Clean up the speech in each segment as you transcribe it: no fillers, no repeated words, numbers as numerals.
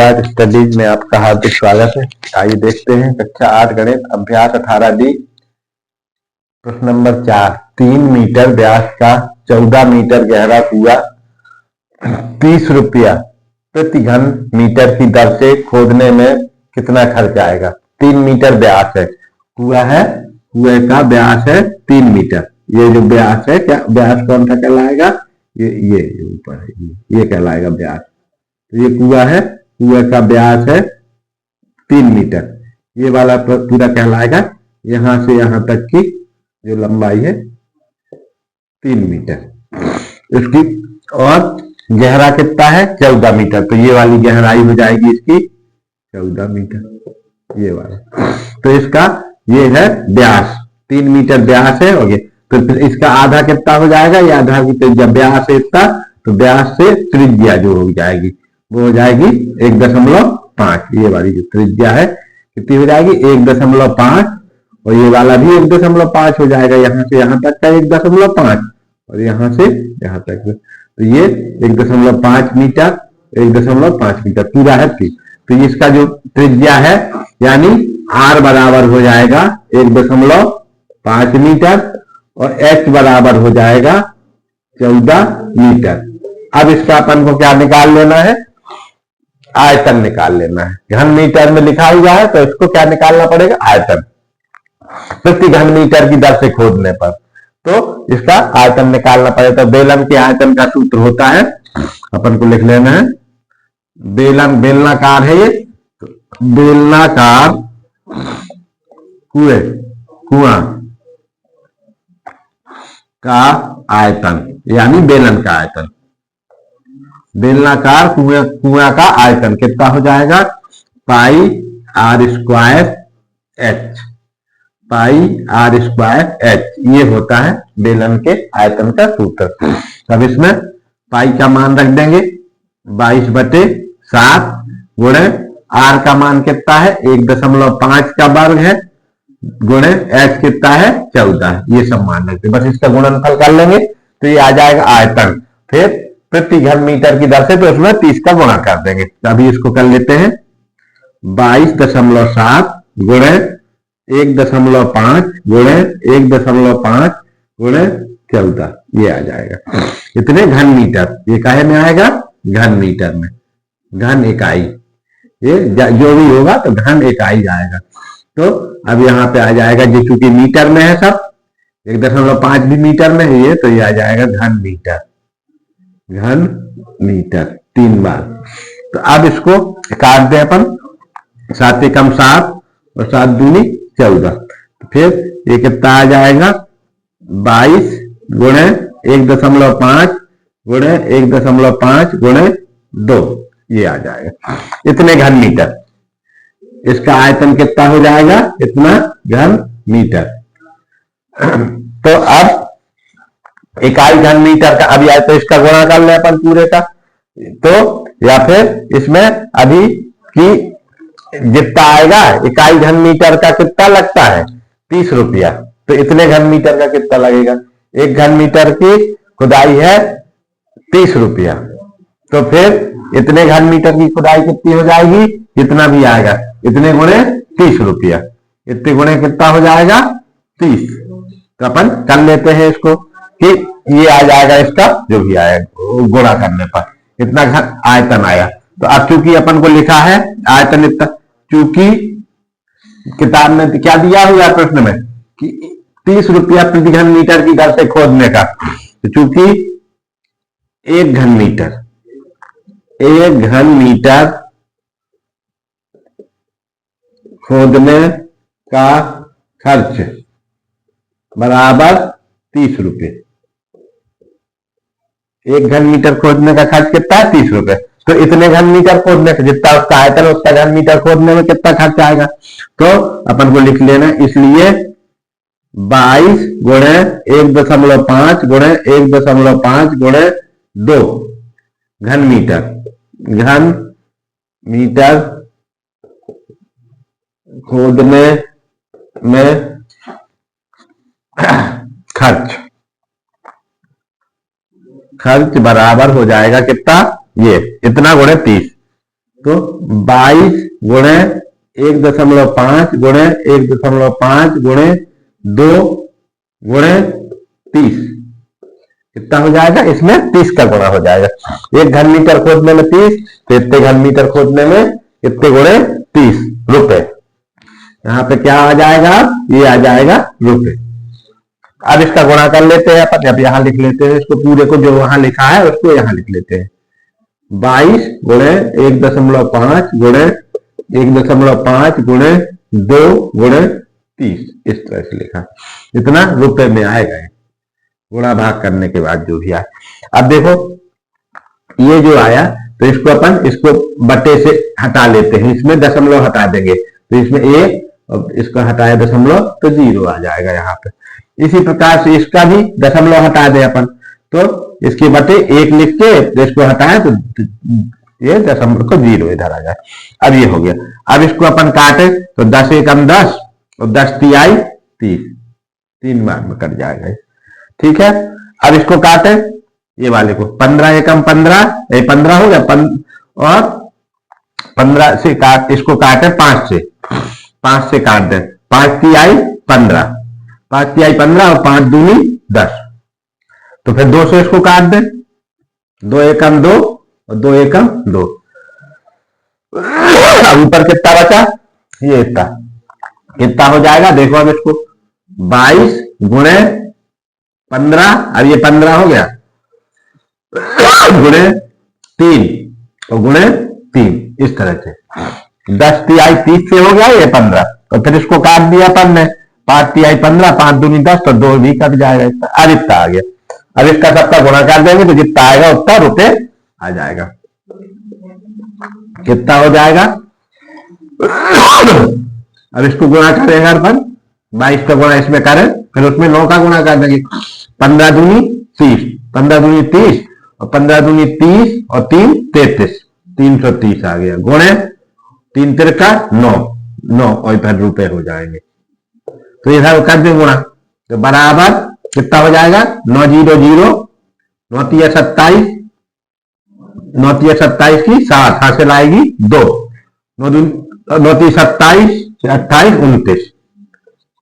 Studies में आपका हार्दिक स्वागत है। आइए देखते हैं कक्षा 8 गणित अभ्यास 18D प्रश्न नंबर 4। 3 मीटर व्यास का 14 मीटर गहरा कुआं 30 रुपया प्रति घन मीटर की दर से खोदने में कितना खर्च आएगा। 3 मीटर व्यास है, कुआं है, कुएं का व्यास है 3 मीटर। ये जो व्यास है, क्या व्यास कौन सा कहलाएगा, ये ऊपर है, ये कहलाएगा व्यास। तो ये कुआं है, कुएं का व्यास है 3 मीटर। ये वाला पूरा कहलाएगा यहां से यहां तक की जो लंबाई है 3 मीटर इसकी, और गहरा कितना है 14 मीटर। तो ये वाली गहराई हो जाएगी इसकी 14 मीटर, ये वाला। तो इसका ये है व्यास, 3 मीटर व्यास है। और ये तो फिर इसका आधा कितना हो जाएगा, ये आधा की त्रिज्या, व्यास है इसका, तो व्यास से त्रिज्या जो हो जाएगी वो हो जाएगी 1.5। ये वाली जो त्रिज्या है कितनी हो जाएगी 1.5, और ये वाला भी 1.5 हो जाएगा। यहां से यहां तक का 1.5 और यहां से यहां तक, तो ये 1.5 मीटर, 1.5 मीटर पूरा है। तो इसका जो त्रिज्या है यानी r बराबर हो जाएगा 1.5 मीटर और h बराबर हो जाएगा 14 मीटर। अब इसका अपन को क्या निकाल लेना है, आयतन निकाल लेना है। घन मीटर में लिखा हुआ है तो इसको क्या निकालना पड़ेगा, आयतन, प्रति घन मीटर की दर से खोदने पर। तो इसका आयतन निकालना पड़ेगा। तो बेलन के आयतन का सूत्र होता है, अपन को लिख लेना है। बेलन बेलनाकार है, ये बेलनाकार कुआं का आयतन यानी बेलन का आयतन, बेलनाकार कुआं का आयतन कितना हो जाएगा, pi R square H, pi R square H. ये होता है बेलन के आयतन का सूत्र। तब इसमें पाई का मान रख देंगे 22/7 गुणे आर का मान कितना है 1.5 का वर्ग है, गुणे एच कितना है 14। ये सब मान रखते, बस इसका गुणनफल कर लेंगे तो ये आ जाएगा आयतन। फिर प्रति घन मीटर की दर से तो उसमें 30 का गुणा कर देंगे। अभी इसको कर लेते हैं 22.7 गुणे 1.5 गुणे 1.5 गुणे 14, ये आ जाएगा इतने घन मीटर। ये काहे में आएगा, घन मीटर में, घन इकाई, ये जो भी होगा तो घन इकाई आएगा। तो अब यहाँ पे आ जाएगा, जो चूंकि मीटर में है सब, 1.5 भी मीटर में है ये, तो ये आ जाएगा घन मीटर, घन मीटर 3 बार। तो अब इसको काट दें अपन, 7 एकम 7 और 7 दूनी 14। फिर ये कितना आ जाएगा 22 गुणे 1.5 गुणे 1.5 गुणे 2, ये आ जाएगा इतने घन मीटर। इसका आयतन कितना हो जाएगा, इतना घन मीटर। तो अब इकाई घन मीटर का अभी आए तो इसका गुणा कर ले अपन पूरे का, तो या फिर इसमें अभी की जितना आएगा इकाई घन मीटर का कितना लगता है 30 रुपया। तो इतने घन मीटर का कितना लगेगा, 1 घन मीटर की खुदाई है 30 रुपया। तो फिर इतने घन मीटर की खुदाई कितनी हो जाएगी, कितना भी आएगा, इतने गुणे 30 रुपया, इतने गुणे कितना हो जाएगा 30। तो अपन कर लेते हैं इसको कि ये आ जाएगा इसका जो भी आएगा गुणा करने पर इतना घन आयतन आया। तो अब चूंकि अपन को लिखा है आयतन इतना, चूंकि किताब में क्या दिया हुआ है प्रश्न में कि 30 रुपया प्रति घन मीटर की दर से खोदने का, तो चूंकि 1 घन मीटर खोदने का खर्च बराबर 30 रुपये। 1 घन मीटर खोदने का खर्च कितना है 30 रुपए। तो इतने घन मीटर खोदने का जितना उसका आयतन उसका घन मीटर खोदने में कितना खर्च आएगा, तो अपन को लिख लेना। इसलिए 22 गुणे 1.5 गुणे 1.5 गुणे 2 घन मीटर खोदने में खर्च बराबर हो जाएगा कितना, ये इतना गुणे 30। तो 22 गुणे 1.5 गुणे 1.5 गुणे 2 गुणे 30 कितना हो जाएगा? इसमें 30 का गुणा हो जाएगा। 1 घन मीटर खोदने में 30, तो इतने घन मीटर खोदने में कितने गुणे 30 रुपए। यहाँ पे क्या आ जाएगा? ये आ जाएगा रुपए। अब इसका गुणा कर लेते हैं अपन, अब यहां लिख लेते हैं इसको, पूरे को जो वहां लिखा है उसको यहां लिख लेते हैं। 22 गुणे 1.5 गुणे 1.5 गुणे 2 गुणे 30 इस तरह से लिखा, इतना रुपए में आएगा गुणा भाग करने के बाद जो भी आए। अब देखो ये जो आया, तो इसको अपन इसको बटे से हटा लेते हैं, इसमें दशमलव हटा देंगे, तो इसमें 1 और इसका हटाया दशमलव तो 0 आ जाएगा यहाँ पे। इसी प्रकार से इसका भी दशमलव हटा दे अपन, तो इसके बटे 1 लिख के इसको हटाए तो ये दशमलव को 0 इधर आ जाए। अब ये हो गया। अब इसको अपन काटे तो 10 एकम 10 और 10 तिहाई 30, 3 बार में कट जाएगा। ठीक है, अब इसको काटे ये वाले को, 15 एकम 15, 15 हो गया, और 15 से काट, इसको काटे 5 से काट दे, 5 तिहाई 15, 5 तिहाई 15 और 5 दूनी 10, तो फिर 2 से इसको काट दे, 2 एकम 2 और 2 एकम 2। अब ऊपर कितना बचा? ये इतना कितना हो जाएगा? देखो अब इसको 22 गुणे 15, अब ये 15 हो गया, गुणे 3 और गुणे 3 इस तरह से 10 तिहाई 30 से हो गया ये 15, और फिर इसको काट दिया अपन ने, 5 तिहाई 15, 5 दूनी 10, तो 2 भी कट जाएगा। अब इतना आ गया। अब इसका सबका गुणा कर देंगे तो जितना आएगा उतना रुपए आ जाएगा। कितना हो जाएगा? अब इसको गुणा करेगा अपन, 22 का गुणा इसमें करें, फिर उसमें 9 का गुणा कर देंगे, 15 दूनी 30, 15 दूनी 30 और 15 दूनी 30 और 3 33, 330 आ गया, गुणे 3 तिरका 9 और फिर रुपए हो जाएंगे। तो इधर कर दे गुणा, तो बराबर कितना हो जाएगा? 9 0 0, 9 तिया 27, 9 तिया 27 की 7 हासिल आएगी 2, 9 ती 27 28 29,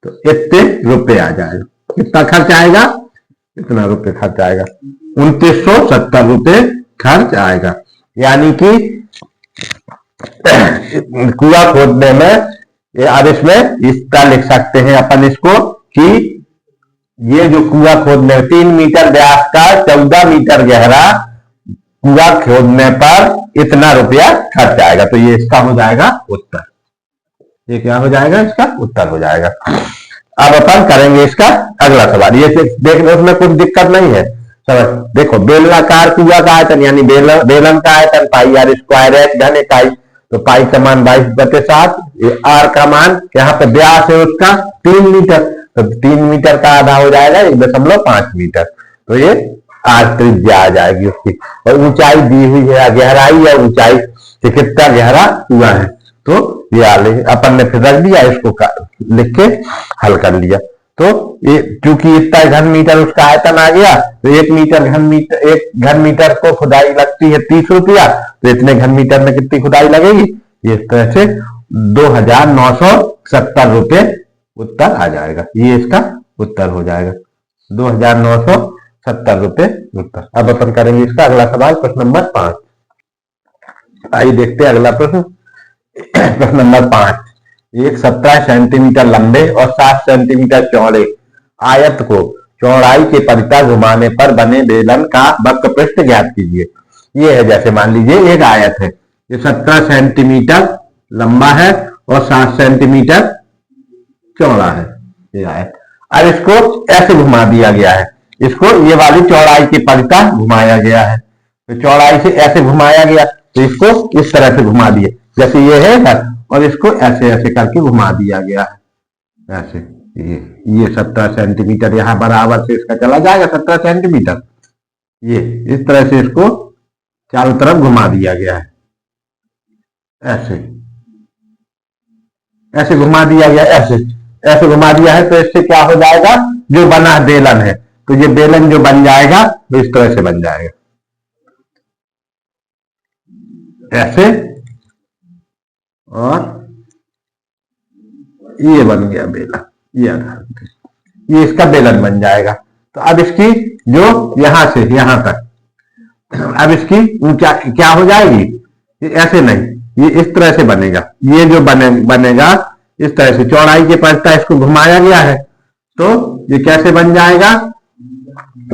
तो इतने रुपए आ जाएगा। कितना खर्च आएगा? इतना रुपए खर्च आएगा, 2970 रुपए खर्च आएगा। यानी कि कुआं खोदने में, अब इसमें इस तरह लिख सकते हैं अपन इसको कि ये जो कुआं खोदने 3 मीटर व्यास का 14 मीटर गहरा कुआं खोदने पर इतना रुपया खर्च आएगा। तो ये इसका हो जाएगा उत्तर। ये क्या हो जाएगा? इसका उत्तर हो जाएगा। अब अपन करेंगे इसका अगला सवाल। ये देखने उसमें कुछ दिक्कत नहीं है, समझ। देखो बेलनाकार कुआं का आयतन यानी बेलन का आयतन पाई आर स्क्वायर है घन इकाई, तो पाई का मान 22/7, आर का मान यहाँ पे व्यास है उसका 3 मीटर, तो 3 मीटर का आधा हो जाएगा 1.5 मीटर, तो ये आर त्रिज्या आ जाएगी उसकी। और ऊंचाई दी हुई है, गहराई या ऊंचाई कि कितना गहरा कुआं है, तो ये अपन ने फिर रख दिया, इसको लिख के हल कर लिया। तो ये क्योंकि इतना घन मीटर उसका आयतन आ गया, तो 1 घन मीटर को खुदाई लगती है 30 रुपया, तो इतने घन मीटर में कितनी खुदाई लगेगी? ये इस तरह से 2970 रुपए उत्तर आ जाएगा। ये इसका उत्तर हो जाएगा, 2970 रुपए उत्तर। अब अपन करेंगे इसका अगला सवाल, प्रश्न नंबर 5। आइए देखते हैं अगला प्रश्न। प्रश्न नंबर 5, एक 17 सेंटीमीटर लंबे और 7 सेंटीमीटर चौड़े आयत को चौड़ाई के परिता घुमाने पर बने बेलन का वक्र पृष्ठ ज्ञात कीजिए। ये है, जैसे मान लीजिए एक आयत है, ये 17 सेंटीमीटर लंबा है और 7 सेंटीमीटर चौड़ा है ये आयत। अब इसको ऐसे घुमा दिया गया है, इसको ये वाली चौड़ाई के परिता घुमाया गया है, तो चौड़ाई से ऐसे घुमाया गया, तो इसको इस तरह से घुमा दिए, जैसे ये है सर, और इसको ऐसे ऐसे करके घुमा दिया गया है ऐसे। ये 17 सेंटीमीटर यहाँ बराबर से इसका चला जाएगा 17 सेंटीमीटर, ये इस तरह से इसको चारों तरफ घुमा दिया गया है, ऐसे ऐसे घुमा दिया गया, ऐसे घुमा दिया है। तो इससे क्या हो जाएगा? जो बना बेलन है, तो ये बेलन जो बन जाएगा तो इस तरह से बन जाएगा, ऐसे और ये बन गया बेलन, ये आधार, ये इसका बेलन बन जाएगा। तो अब इसकी जो यहां से यहां तक, अब इसकी ऊंचाई क्या हो जाएगी, ये ऐसे नहीं, ये इस तरह से बनेगा, ये जो बनेगा इस तरह से, चौड़ाई के पलटा इसको घुमाया गया है, तो ये कैसे बन जाएगा,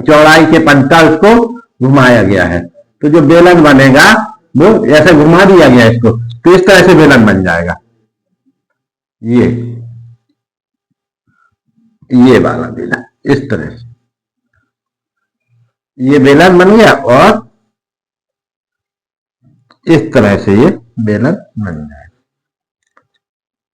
चौड़ाई के पलटा उसको घुमाया गया है, तो जो बेलन बनेगा वो ऐसे घुमा दिया गया इसको, तो इस तरह से बेलन बन जाएगा, ये वाला बेलन इस तरह से, ये बेलन बन गया और इस तरह से ये बेलन बन जाएगा,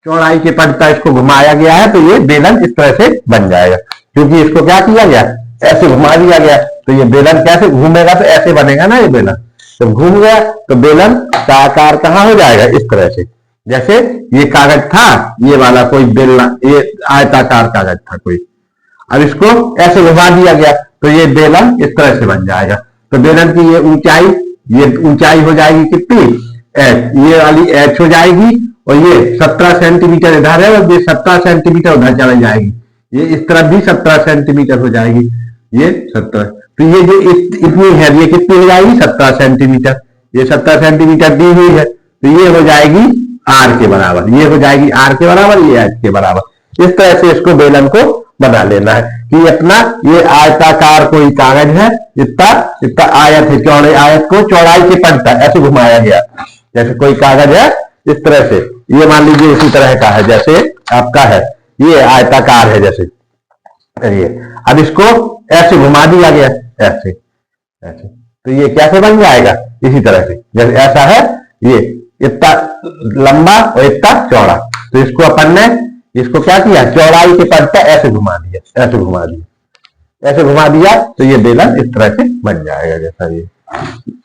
चौड़ाई के पलटा इसको घुमाया गया है, तो ये बेलन इस तरह से बन जाएगा, क्योंकि इसको क्या किया गया, ऐसे घुमा दिया गया, तो ये बेलन कैसे घूमेगा, तो ऐसे बनेगा ना ये बेलन, तो घूम गया तो बेलन का आकार कहां हो जाएगा, इस तरह से, जैसे ये कागज था, ये वाला कोई बेलना, ये आयताकार कागज था कोई, अब इसको ऐसे घुमा दिया गया, तो ये बेलन इस तरह से बन जाएगा, तो बेलन की ये ऊंचाई हो जाएगी कितनी, एच, ये वाली एच हो जाएगी, और ये 17 सेंटीमीटर इधर है, और ये 17 सेंटीमीटर उधर चले जाएगी, ये इस तरफ भी 17 सेंटीमीटर हो जाएगी, ये 17, तो ये जो इतनी है, ये कितनी हो जाएगी, 17 सेंटीमीटर, ये 17 सेंटीमीटर दी हुई है, तो ये हो जाएगी आर के बराबर, ये हो जाएगी आर के बराबर, ये एच के बराबर, इस तरह से इसको बेलन को बना लेना है कि अपना ये आयताकार कोई कागज है, इतना इतना आयत है, चौड़े आयत को चौड़ाई के पलटा ऐसे घुमाया गया, जैसे कोई कागज है इस तरह से, ये मान लीजिए इसी तरह का है, जैसे आपका है ये आयताकार है जैसे, ये अब इसको ऐसे घुमा दिया गया, ऐसे ऐसे, तो ये कैसे बन जाएगा, इसी तरह से, जैसे ऐसा है, ये इतना लंबा और इतना चौड़ा, तो इसको अपन ने इसको क्या किया, चौड़ाई के पलटा ऐसे घुमा दिया, ऐसे घुमा दिया, ऐसे घुमा दिया, तो ये बेलन इस तरह से बन जाएगा, जैसा ये,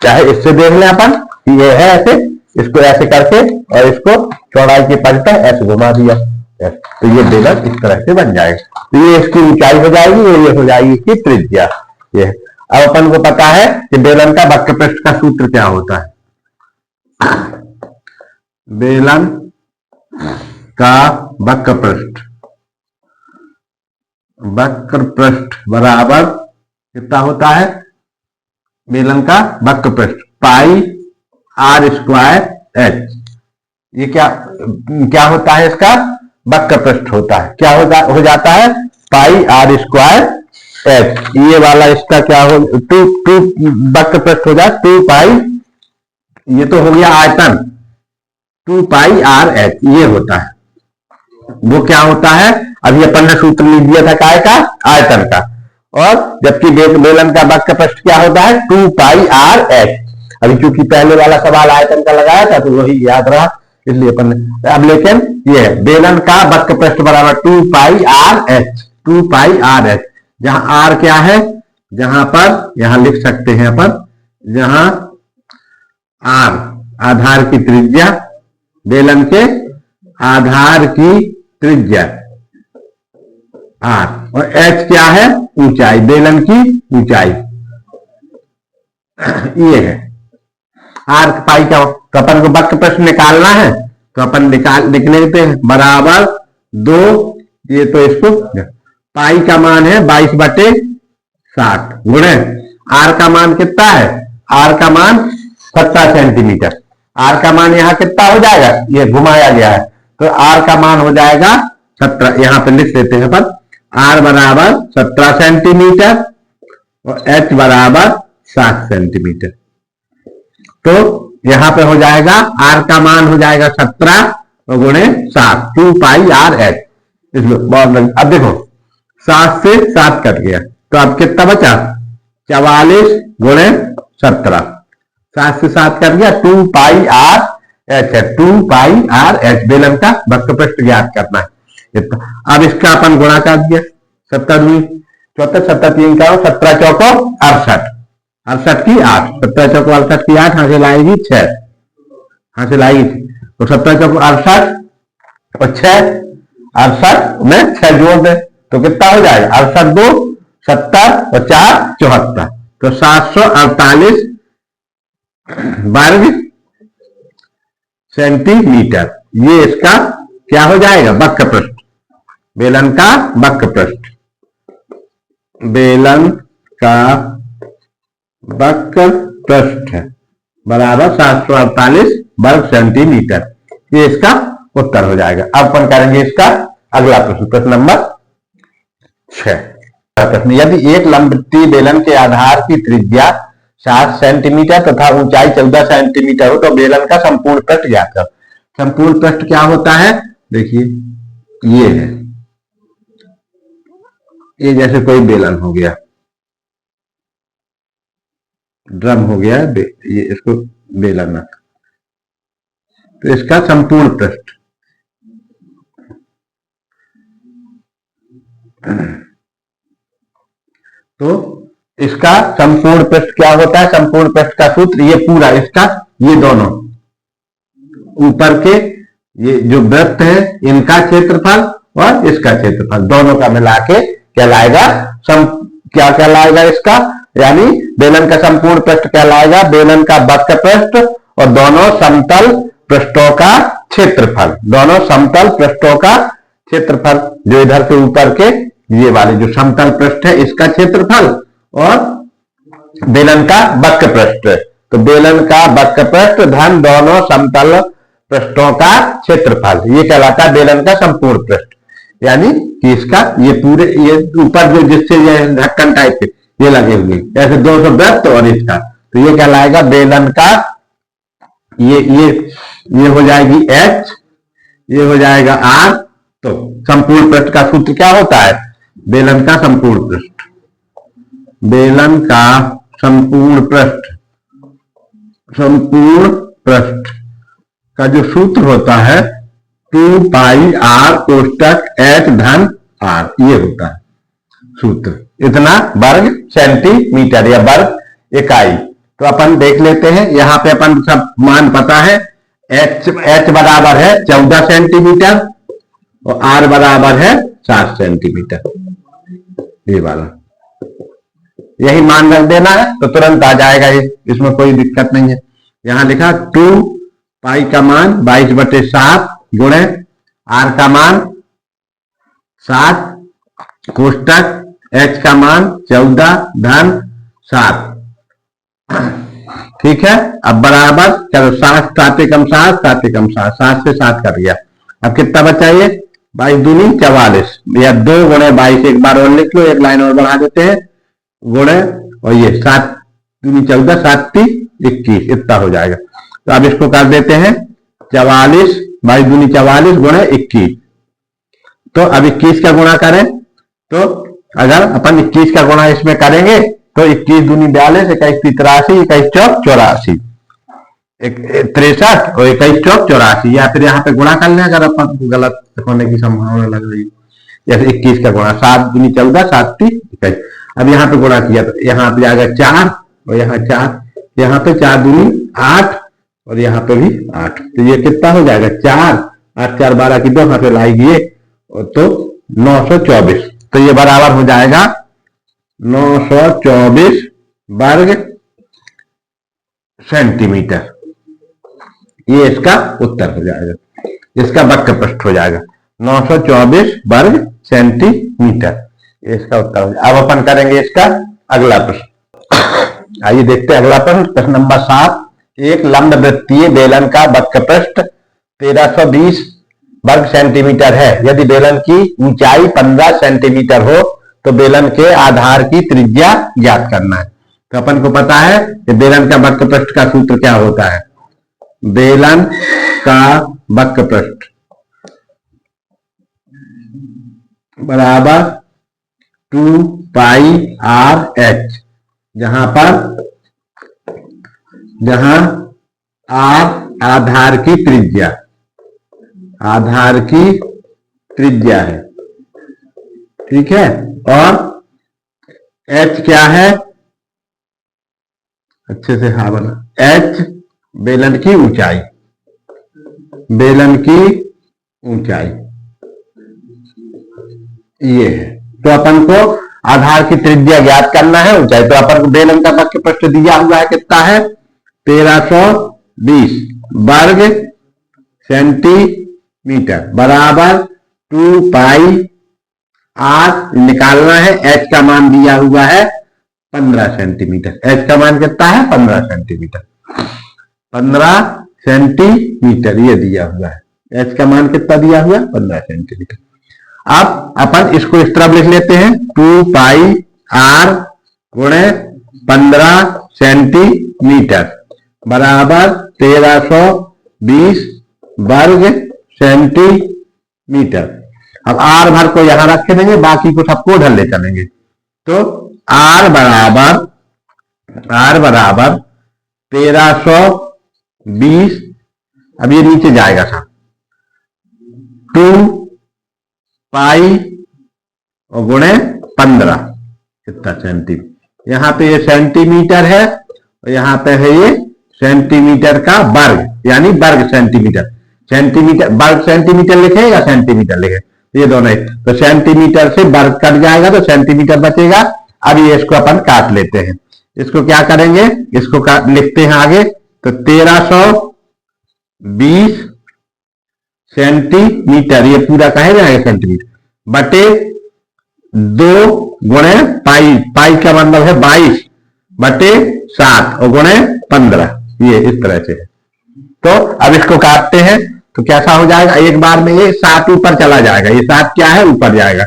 चाहे इससे देख लें अपन कि ये है ऐसे, इसको ऐसे करके और इसको चौड़ाई के पलटा ऐसे घुमा दिया, तो ये बेलन इस तरह से बन जाएगा, तो ये इसकी ऊंचाई हो जाएगी, ये हो जाएगी इसकी त्रिज्या। ये अब अपन को पता है कि बेलन का वक्रपृष्ठ का सूत्र क्या होता है, बेलन का वक्रपृष्ठ बराबर कितना होता है, बेलन का वक्रपृष्ठ पाई आर स्क्वायर एच, ये क्या होता है, इसका वक्रपृष्ठ होता है, क्या हो जाता है, पाई आर स्क्वायर एच, ये वाला इसका क्या हो, टू वक्रपृष्ठ हो जाए 2 पाई, ये तो हो गया आयतन, 2 पाई आर एच ये होता है, वो क्या होता है, अभी अपन ने सूत्र लिख दिया था काय का, आयतन का, और जबकि बेलन का वक्रपृष्ठ क्या होता है, 2 पाई आर एच, अभी चूंकि पहले वाला सवाल आयतन का लगाया था तो वही याद रहा, इसलिए अपन ने, अब लेकिन ये बेलन का वक्रपृष्ठ बराबर 2 पाई आर एच, 2 पाई आर एच, जहां आर क्या है, जहां पर यहां लिख सकते हैं अपन, जहां आर आधार की त्रिज्या, बेलन के आधार की त्रिज्या आर, और एच क्या है, ऊंचाई, बेलन की ऊंचाई, ये है आर पाई का, तो अपन को वक्रपृष्ठ निकालना है, तो अपन लिख लेते हैं बराबर 2, ये तो इसको पाई का मान है 22/60 गुणे आर का मान कितना है, आर का मान 17 सेंटीमीटर, आर का मान यहाँ कितना हो जाएगा, ये घुमाया गया है, तो आर का मान हो जाएगा 17, यहां पे लिख लेते हैं अपन, आर बराबर 17 सेंटीमीटर और एच बराबर 7 सेंटीमीटर, तो यहां पे हो जाएगा आर का मान हो जाएगा 17 और गुणे 7, 2 पाई आर एच, अब देखो 7 से 7 कट गया, तो अब कितना बचा, 44 गुणे 17, 7 से 7 कट गया, 2 पाई आर एच है, 2 पाई आर एच, बेलन का वक्रपृष्ठ ज्ञात करना है इतना। अब इसका अपन गुणा कर दिया, 17 2 74, 17 3 का 17 चौको 68, 68 की 8, 17 चौको 68 की 8, हासिल आएगी 6, हासिल आएगी, तो 17 चौको 68 और 6, 68 में 6 जोड़ दे तो कितना हो जाएगा, 68 2 70 और 4 74, तो 748 वर्ग सेंटीमीटर, ये इसका क्या हो जाएगा, वक्र पृष्ठ, बेलन का वक्र पृष्ठ, बेलन का वक्र पृष्ठ बराबर 748 वर्ग सेंटीमीटर। ये इसका उत्तर हो जाएगा। अब अपन करेंगे इसका अगला प्रश्न, प्रश्न नंबर 6। प्रश्न, यदि एक लंबवृत्तीय बेलन के आधार की त्रिज्या 7 सेंटीमीटर तथा ऊंचाई 14 सेंटीमीटर हो तो बेलन का संपूर्ण पृष्ठ ज्ञात करो। संपूर्ण पृष्ठ क्या होता है, देखिए ये है, ये जैसे कोई बेलन हो गया, ड्रम हो गया, ये इसको बेलन, तो इसका संपूर्ण पृष्ठ, तो इसका संपूर्ण पृष्ठ क्या होता है, संपूर्ण पृष्ठ का सूत्र, ये पूरा इसका, ये दोनों ऊपर के ये जो वृत्त है इनका क्षेत्रफल और इसका क्षेत्रफल दोनों का मिला के कहलाएगा क्या कहलाएगा इसका, यानी बेलन का संपूर्ण पृष्ठ कहलाएगा बेलन का वक्र पृष्ठ और दोनों समतल पृष्ठों का क्षेत्रफल, दोनों समतल पृष्ठों का क्षेत्रफल, जो इधर से ऊपर के ये वाले जो समतल पृष्ठ है इसका क्षेत्रफल और बेलन का वक्र पृष्ठ, तो बेलन का वक्र पृष्ठ धन दोनों समतल पृष्ठों का क्षेत्रफल, ये कहलाता है बेलन का संपूर्ण पृष्ठ। यानी कि इसका ये पूरे ये ऊपर जो जिससे ये ढक्कन टाइप के ये लगे हुए ऐसे 200 वृत्त और इसका, तो ये कहलाएगा बेलन का, ये हो जाएगी H, ये हो जाएगा R। तो संपूर्ण पृष्ठ का सूत्र क्या होता है, बेलन का संपूर्ण पृष्ठ, बेलन का संपूर्ण पृष्ठ, संपूर्ण पृष्ठ का जो सूत्र होता है 2 पाई R कोष्टक H धन R, ये होता है सूत्र, इतना वर्ग सेंटीमीटर या वर्ग इकाई। तो अपन देख लेते हैं, यहाँ पे अपन सब मान पता है, H बराबर है 14 सेंटीमीटर और R बराबर है 7 सेंटीमीटर, ये वाला यही मान रख देना है तो तुरंत आ जाएगा ये, इसमें कोई दिक्कत नहीं है। यहां लिखा 2 पाई का मान 22/7 गुणे R का मान 7 कोष्टक H का मान 14 धन 7, ठीक है। अब बराबर चलो 7 7 एकम 7 7 एकम 7 7 से 7 कर दिया, अब कितना बचा ये 22 दूनी 44 या 2 गुणे 22, एक बार और लिख लो, एक लाइन और बढ़ा देते हैं, गुणे और ये 7 दूनी 14 7 3 21, इतना हो जाएगा। तो अब इसको कर देते हैं 44 22 दूनी 44 गुणे 21, तो अब 21 का गुणा करें, तो अगर अपन 21 का गुणा इसमें करेंगे तो 21 दूनी 42 21 83 21 चौक 84 63 और 21 चौक 84, या फिर यहाँ पे गुणा कर लें अगर अपन गलत होने की संभावना लग रही है, जैसे 21 का गुणा 7 दूनी 14 7 3 21, अब यहाँ पे गुणा किया तो यहाँ पे जाएगा 4 और यहाँ 4, यहाँ पे 4 दूनी 8 और यहाँ पे भी 8, तो ये कितना हो जाएगा 4 8 4 12 की 2 यहाँ पे लाएगी ये, तो 924, तो ये बराबर हो जाएगा 924 वर्ग सेंटीमीटर, ये इसका उत्तर हो जाएगा, इसका वक्र पृष्ठ हो जाएगा 924 वर्ग सेंटीमीटर, इसका उत्तर हो जाएगा। अब अपन करेंगे इसका अगला प्रश्न, आइए देखते हैं अगला प्रश्न, प्रश्न नंबर 7। एक लंबवृत्तीय बेलन का वक्र पृष्ठ 1320 वर्ग सेंटीमीटर है, यदि बेलन की ऊंचाई 15 सेंटीमीटर हो तो बेलन के आधार की त्रिज्या ज्ञात करना है। तो अपन को पता है कि बेलन का वक्र पृष्ठ का सूत्र क्या होता है, बेलन का वक्र पृष्ठ बराबर 2 पाई R H, जहां R आधार की त्रिज्या, आधार की त्रिज्या है, ठीक है, और H क्या है, अच्छे से हाँ बना, H बेलन की ऊंचाई, बेलन की ऊंचाई ये है। तो अपन को आधार की त्रिज्या ज्ञात करना है, ऊंचाई, तो अपन को बेलन का वक्र पृष्ठ दिया हुआ है, कितना है 1320 वर्ग सेंटीमीटर, मीटर बराबर 2 पाई आर निकालना है। एच का मान दिया हुआ है 15 सेंटीमीटर। एच का मान कितना है? 15 सेंटीमीटर। 15 सेंटीमीटर ये दिया हुआ है। एच का मान कितना दिया हुआ है? 15 सेंटीमीटर। अब अपन इसको इस तरफ लिख लेते हैं 2 पाई आर गुणे 15 सेंटीमीटर बराबर 1320 वर्ग सेंटीमीटर। अब आर भर को यहां रख देंगे, बाकी को सबको उधर ले चलेंगे। तो आर बराबर 1320, अब ये नीचे जाएगा साहब 2 पाई और गुणे 15 कितना सेंटीमीटर। यहां पे ये सेंटीमीटर है और यहां पे है ये सेंटीमीटर का वर्ग, यानी वर्ग सेंटीमीटर। सेंटीमीटर वर्ग सेंटीमीटर लिखे या सेंटीमीटर लिखे, ये दोनों है। तो सेंटीमीटर से वर्ग कट जाएगा तो सेंटीमीटर बचेगा। अब ये इसको अपन काट लेते हैं। इसको क्या करेंगे? इसको लिखते हैं आगे। तो 1320 सेंटीमीटर, ये पूरा कहे जाएगा सेंटीमीटर, बटे 2 गुणे पाई। पाई का मतलब है 22 बटे 7 और गुणे 15, ये इस तरह से है। तो अब इसको काटते हैं तो कैसा हो जाएगा? एक बार में ये 7 ऊपर चला जाएगा। ये 7 क्या है? ऊपर जाएगा।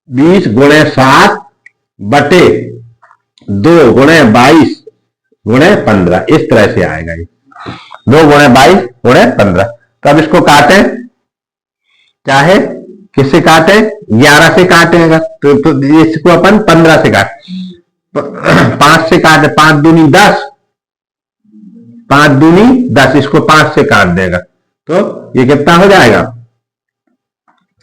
20 गुणे 7 बटे 2 गुणे 22 गुणे 15, इस तरह से आएगा ये 2 गुणे 22 गुणे 15। तो अब इसको काटे, चाहे किससे काटे? 11 से काटेगा तो इसको अपन 15 से काटे, 5 से काटे, 5 दूनी 10, 5 दूनी 10, इसको 5 से काट देगा तो ये कितना हो जाएगा?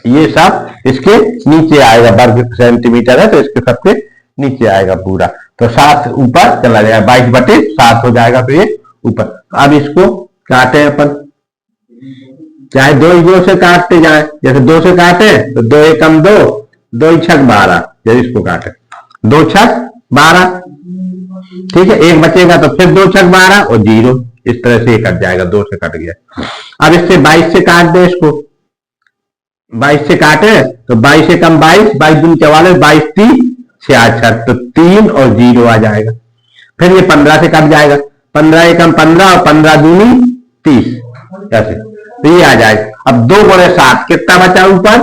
ये सब इसके नीचे आएगा। वर्ग सेंटीमीटर है तो इसके सबके नीचे आएगा पूरा। तो 7 ऊपर चला जाएगा, 22 बटे 7 हो जाएगा। तो ये ऊपर। अब इसको काटे अपन, चाहे 2 से काटते जाए। जैसे 2 से काटे तो 2 एकम 2, 2 छक 12, जैसे इसको काटे 2 छक 12, ठीक है। एक बचेगा तो फिर 2 छक 12 और 0, इस तरह से कट जाएगा। 2 से कट गया। अब इससे 22 से काट दे इसको। 22 से काटे तो 22 एकम 22, 22 दूनी 44, 22 3 66, तो 3 और 0 आ जाएगा। फिर ये 15 से कट जाएगा। 15 एकम 15 और 15 दूनी 30, ऐसे तो ये आ जाएगा। अब 2 गुणे 7 कितना बचा ऊपर?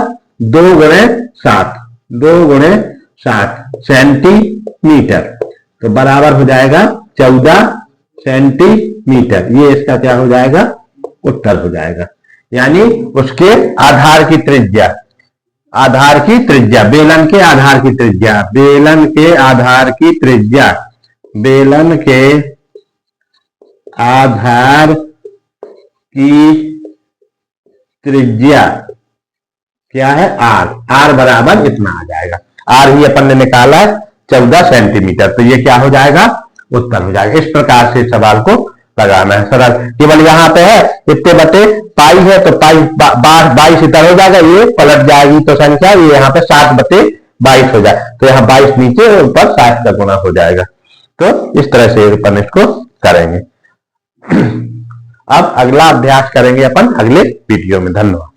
2 गुणे 7, 2 गुणे 7 सेंटीमीटर, तो बराबर हो जाएगा 14 सेंटीमीटर। ये इसका क्या हो जाएगा? उत्तर हो जाएगा। यानी उसके आधार की त्रिज्या, आधार की त्रिज्या, बेलन के आधार की त्रिज्या, बेलन के आधार की त्रिज्या, बेलन के आधार की त्रिज्या क्या है? आर। आर बराबर इतना आ जाएगा। आर ही अपन ने निकाला है 14 सेंटीमीटर। तो ये क्या हो जाएगा? उत्तर हो जाएगा। इस प्रकार से सवाल को लगाना है सरल। केवल यहाँ पे है इतने बटे पाई है तो पाई 22 इधर हो जाएगा, ये पलट जाएगी तो संख्या ये यहाँ पे 7 बटे 22 हो जाए। तो यहाँ 22 नीचे ऊपर 7 का गुना हो जाएगा। तो इस तरह से अपन इसको करेंगे। अब अगला अभ्यास करेंगे अपन अगले वीडियो में। धन्यवाद।